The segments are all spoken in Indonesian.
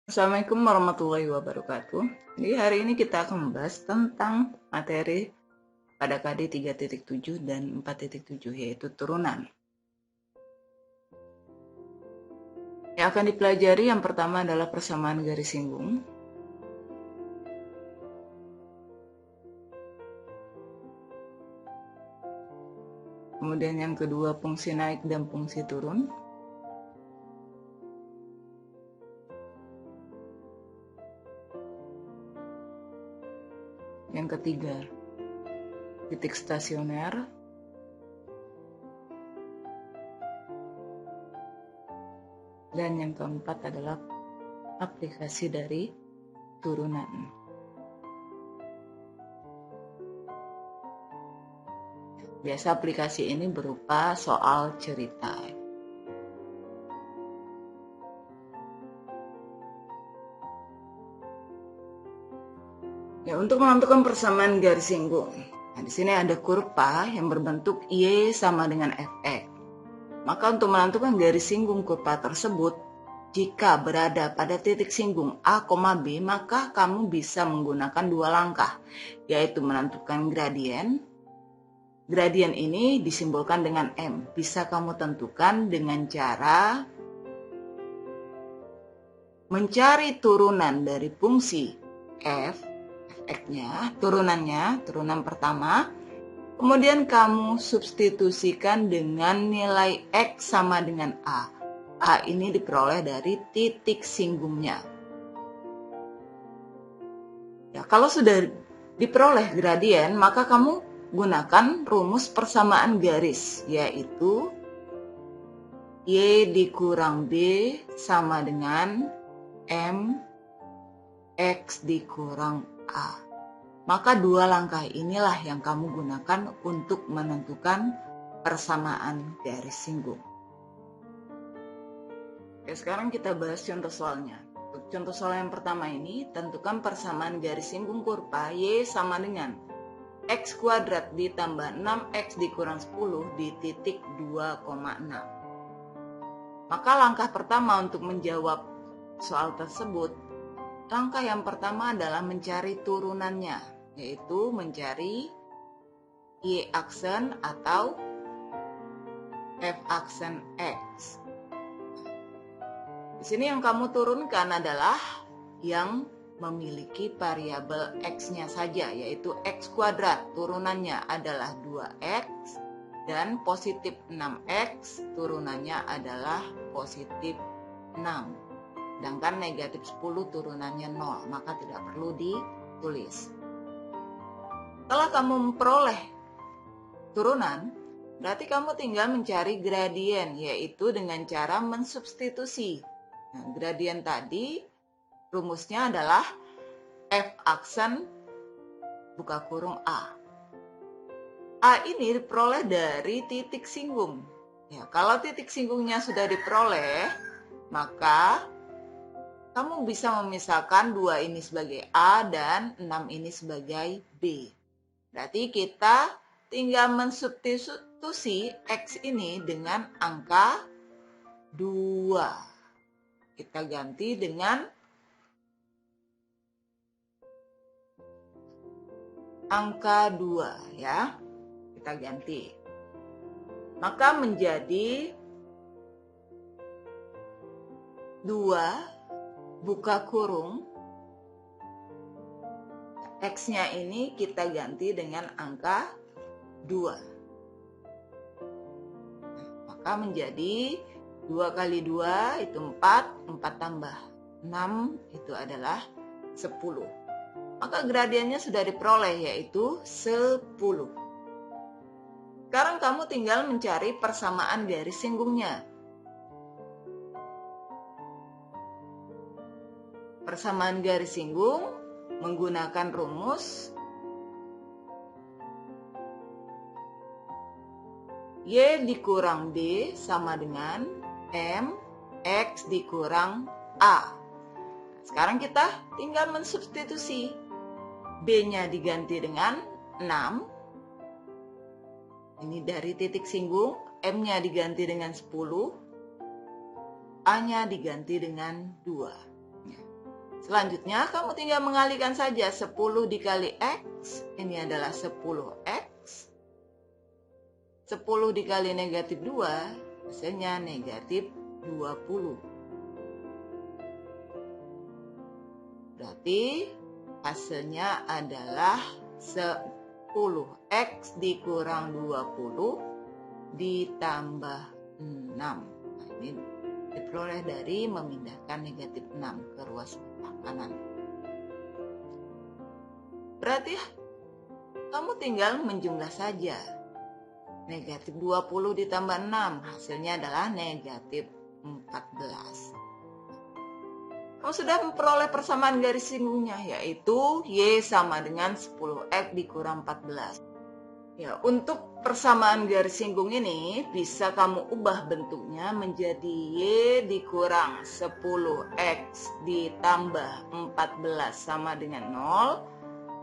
Assalamualaikum warahmatullahi wabarakatuh. Jadi hari ini kita akan membahas tentang materi pada KD 3.7 dan 4.7 yaitu turunan. Yang akan dipelajari yang pertama adalah persamaan garis singgung. Kemudian yang kedua fungsi naik dan fungsi turun. Yang ketiga, titik stasioner. Dan yang keempat adalah aplikasi dari turunan. Biasa aplikasi ini berupa soal cerita. Ya, untuk menentukan persamaan garis singgung. Nah, di sini ada kurva yang berbentuk Y sama dengan Fx. Maka untuk menentukan garis singgung kurva tersebut, jika berada pada titik singgung A, B, maka kamu bisa menggunakan dua langkah, yaitu menentukan gradien. Gradien ini disimbolkan dengan M. Bisa kamu tentukan dengan cara mencari turunan dari fungsi f, fx-nya, turunan pertama, kemudian kamu substitusikan dengan nilai x sama dengan A. A ini diperoleh dari titik singgungnya. Ya, kalau sudah diperoleh gradien, maka kamu gunakan rumus persamaan garis, yaitu Y dikurang B sama dengan M X dikurang A. Maka dua langkah inilah yang kamu gunakan untuk menentukan persamaan garis singgung. Oke, sekarang kita bahas contoh soalnya. Untuk contoh soal yang pertama ini, tentukan persamaan garis singgung kurva Y sama dengan X kuadrat ditambah 6X dikurang 10 di titik 2,6. Maka langkah pertama untuk menjawab soal tersebut, langkah yang pertama adalah mencari turunannya, yaitu mencari Y aksen atau F aksen X. Di sini yang kamu turunkan adalah yang memiliki variabel X-nya saja, yaitu X kuadrat, turunannya adalah 2X, dan positif 6X, turunannya adalah positif 6. Sedangkan negatif 10 turunannya 0, maka tidak perlu ditulis. Setelah kamu memperoleh turunan, berarti kamu tinggal mencari gradien, yaitu dengan cara mensubstitusi. Nah, gradien tadi rumusnya adalah F aksen buka kurung A. A ini diperoleh dari titik singgung. Ya, kalau titik singgungnya sudah diperoleh, maka kamu bisa memisahkan 2 ini sebagai A dan 6 ini sebagai B. Berarti kita tinggal mensubstitusi X ini dengan angka 2. Kita ganti dengan angka 2 ya. Kita ganti. Maka menjadi 2 buka kurung X-nya ini kita ganti dengan angka 2. Maka menjadi 2 kali 2 itu 4, 4 tambah 6 itu adalah 10. Maka gradiennya sudah diperoleh, yaitu 10. Sekarang kamu tinggal mencari persamaan garis singgungnya. Persamaan garis singgung menggunakan rumus Y dikurang D sama dengan M X dikurang A. Sekarang kita tinggal mensubstitusi. B-nya diganti dengan 6. Ini dari titik singgung. M-nya diganti dengan 10. A-nya diganti dengan 2. Selanjutnya kamu tinggal mengalihkan saja 10 dikali X, ini adalah 10X. 10 dikali negatif 2, hasilnya negatif 20. Berarti hasilnya adalah 10X dikurang 20 ditambah 6. Nah, ini diperoleh dari memindahkan negatif 6 ke ruas sebelah kanan. Berarti kamu tinggal menjumlah saja. Negatif 20 ditambah 6, hasilnya adalah negatif 14. Kamu sudah memperoleh persamaan garis singgungnya, yaitu Y sama dengan 10X dikurang 14. Ya, untuk persamaan garis singgung ini bisa kamu ubah bentuknya menjadi Y dikurang 10X ditambah 14 sama dengan 0,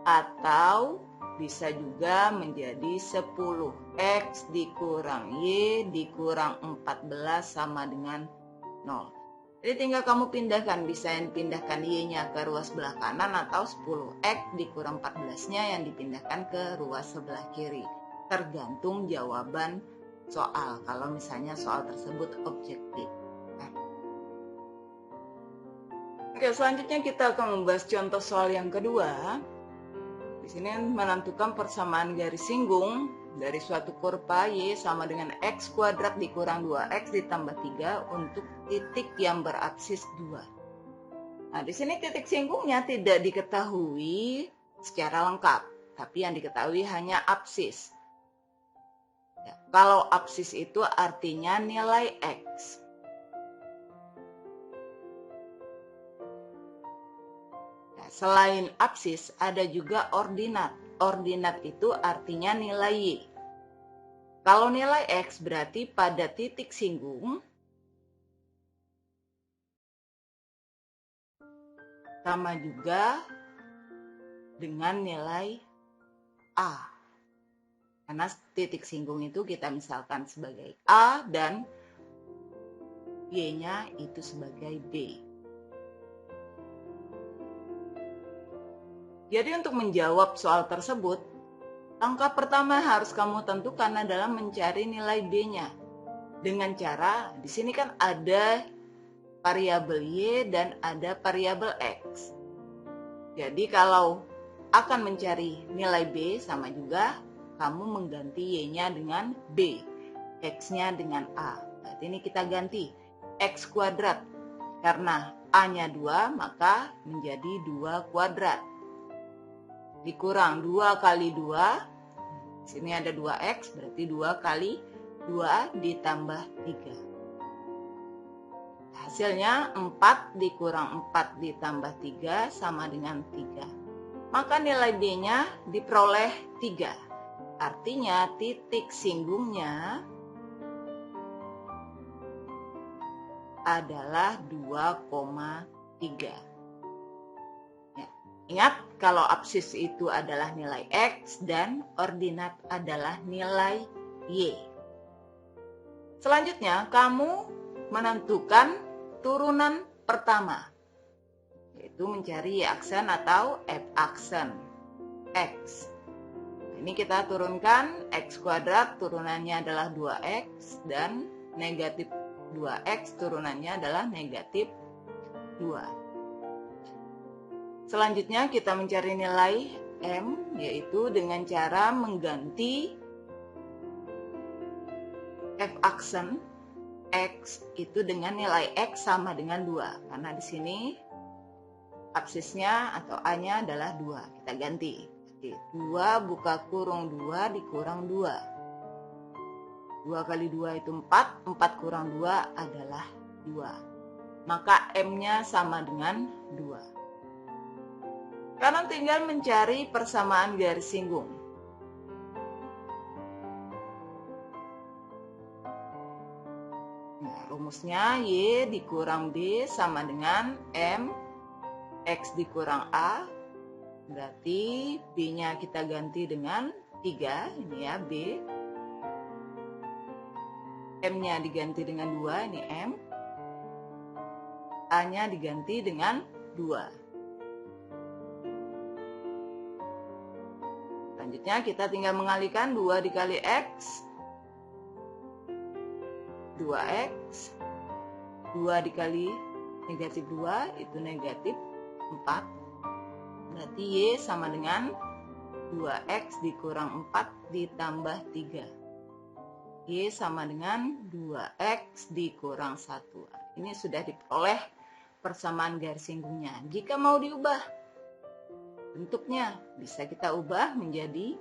atau bisa juga menjadi 10X dikurang Y dikurang 14 sama dengan 0. Jadi tinggal kamu pindahkan, bisa yang pindahkan Y-nya ke ruas sebelah kanan atau 10X dikurang 14-nya yang dipindahkan ke ruas sebelah kiri. Tergantung jawaban soal, kalau misalnya soal tersebut objektif. Oke, selanjutnya kita akan membahas contoh soal yang kedua. Di sini menentukan persamaan garis singgung dari suatu kurva Y sama dengan X kuadrat dikurang 2X ditambah 3 untuk titik yang berabsis 2. Nah, di sini titik singgungnya tidak diketahui secara lengkap, tapi yang diketahui hanya absis. Ya, kalau absis itu artinya nilai X. Selain absis, ada juga ordinat. Ordinat itu artinya nilai Y. Kalau nilai X berarti pada titik singgung sama juga dengan nilai A. Karena titik singgung itu kita misalkan sebagai A dan Y-nya itu sebagai B. Jadi untuk menjawab soal tersebut, langkah pertama harus kamu tentukan adalah mencari nilai B-nya. Dengan cara, di sini kan ada variabel Y dan ada variabel X. Jadi kalau akan mencari nilai B, sama juga kamu mengganti Y-nya dengan B, X-nya dengan A. Berarti ini kita ganti X kuadrat. Karena A-nya 2, maka menjadi 2 kuadrat. Dikurang 2 kali 2, sini ada 2X, berarti 2 kali 2 ditambah 3. Hasilnya 4 dikurang 4 ditambah 3 sama dengan 3. Maka nilai B-nya diperoleh 3. Artinya titik singgungnya adalah 2,3. Ingat, kalau absis itu adalah nilai X dan ordinat adalah nilai Y. Selanjutnya, kamu menentukan turunan pertama, yaitu mencari Y aksen atau F aksen X. Ini kita turunkan X kuadrat, turunannya adalah 2X, dan negatif 2X turunannya adalah negatif 2. Selanjutnya kita mencari nilai M, yaitu dengan cara mengganti F aksen X itu dengan nilai X sama dengan 2. Karena di sini absisnya atau A-nya adalah 2. Kita ganti. Jadi 2 buka kurung 2 dikurang 2. 2 kali 2 itu 4. 4 kurang 2 adalah 2. Maka M-nya sama dengan 2. Sekarang tinggal mencari persamaan garis singgung. Nah, rumusnya Y dikurang B sama dengan M X dikurang A. Berarti B-nya kita ganti dengan 3, ini ya B. M-nya diganti dengan 2, ini M. A-nya diganti dengan 2. Selanjutnya kita tinggal mengalihkan 2 dikali X, 2X, 2 dikali negatif 2 itu negatif 4. Berarti Y sama dengan 2X dikurang 4 ditambah 3. Y sama dengan 2X dikurang 1. Ini sudah diperoleh persamaan garis singgungnya. Jika mau diubah bentuknya, bisa kita ubah menjadi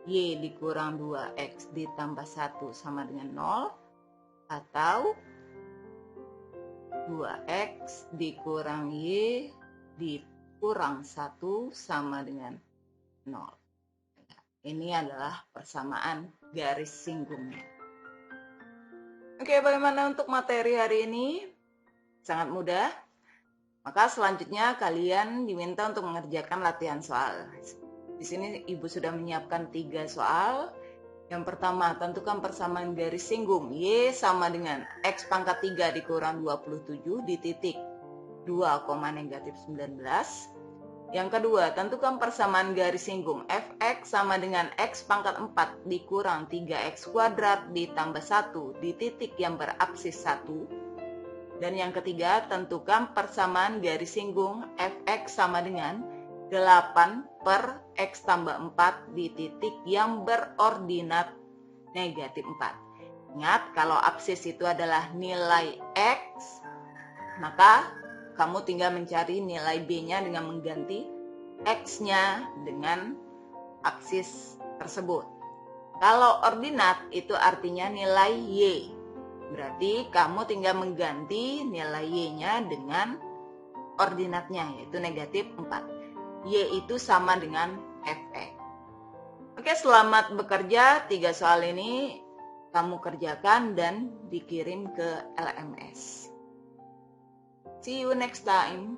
Y dikurang 2X ditambah 1 sama dengan 0, atau 2X dikurang Y dikurang 1 sama dengan 0. Ini adalah persamaan garis singgungnya. Oke, bagaimana untuk materi hari ini? Sangat mudah. Maka selanjutnya kalian diminta untuk mengerjakan latihan soal. Di sini Ibu sudah menyiapkan 3 soal. Yang pertama, tentukan persamaan garis singgung. Y sama dengan X pangkat 3 dikurang 27 di titik 2,-19. Yang kedua, tentukan persamaan garis singgung Fx sama dengan X pangkat 4 dikurang 3X kuadrat ditambah 1 di titik yang berapsis 1. Dan yang ketiga, tentukan persamaan garis singgung Fx sama dengan 8 per X tambah 4 di titik yang berordinat negatif 4. Ingat, kalau apsis itu adalah nilai X, maka kamu tinggal mencari nilai B-nya dengan mengganti X-nya dengan apsis tersebut. Kalau ordinat itu artinya nilai Y. Berarti kamu tinggal mengganti nilai Y-nya dengan ordinatnya, yaitu negatif 4. Y itu sama dengan Fx. Oke, selamat bekerja. 3 soal ini kamu kerjakan dan dikirim ke LMS. See you next time.